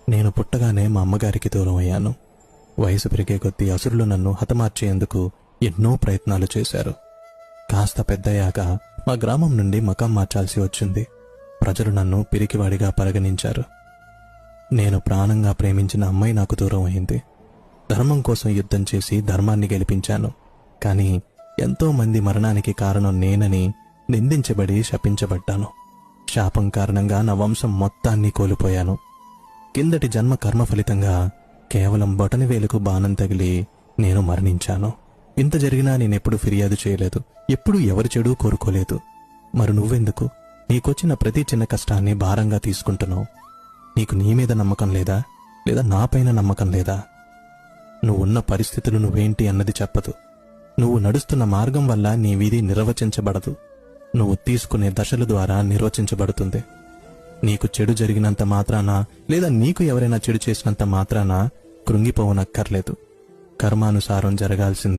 నేను పుట్టగానే మా అమ్మగారికి దూరం అయ్యాను. వయసు పెరిగే కొద్దీ అసురులు నన్ను హతమార్చేందుకు ఎన్నో ప్రయత్నాలు చేశారు. కాస్త పెద్దయ్యాక మా గ్రామం నుండి మకాం మార్చాల్సి వచ్చింది. ప్రజలు నన్ను పిరికివాడిగా పరిగణించారు. నేను ప్రాణంగా ప్రేమించిన అమ్మాయి నాకు దూరం అయింది. ధర్మం కోసం యుద్ధం చేసి ధర్మాన్ని గెలిపించాను. కానీ ఎంతో మంది మరణానికి కారణం నేనని నిందించబడి శపించబడ్డాను. శాపం కారణంగా నా వంశం మొత్తాన్ని కోల్పోయాను. కిందటి జన్మ కర్మ ఫలితంగా కేవలం బొటనవేలుకు బాణం తగిలి నేను మరణించాను. ఇంత జరిగినా నేనెప్పుడు ఫిర్యాదు చేయలేదు. ఎప్పుడూ ఎవరి చెడు కోరుకోలేదు. మరి నువ్వెందుకు నీకొచ్చిన ప్రతి చిన్న కష్టాన్ని భారంగా తీసుకుంటున్నావు? నీకు నీ మీద నమ్మకం లేదా? లేదా నాపైన నమ్మకం లేదా? నువ్వున్న పరిస్థితులు నువ్వేంటి అన్నది చెప్పదు. నువ్వు నడుస్తున్న మార్గం వల్ల నీ వీధి నిర్వచించబడదు. నువ్వు తీసుకునే దశల ద్వారా నిర్వచించబడుతుంది. నీకు చెడు జరిగినంత మాత్రాన లేదా నీకు ఎవరైనా చెడు చేసినంత మాత్రాన కృంగిపోవనక్కర్లేదు. కర్మానుసారం జరగాల్సింది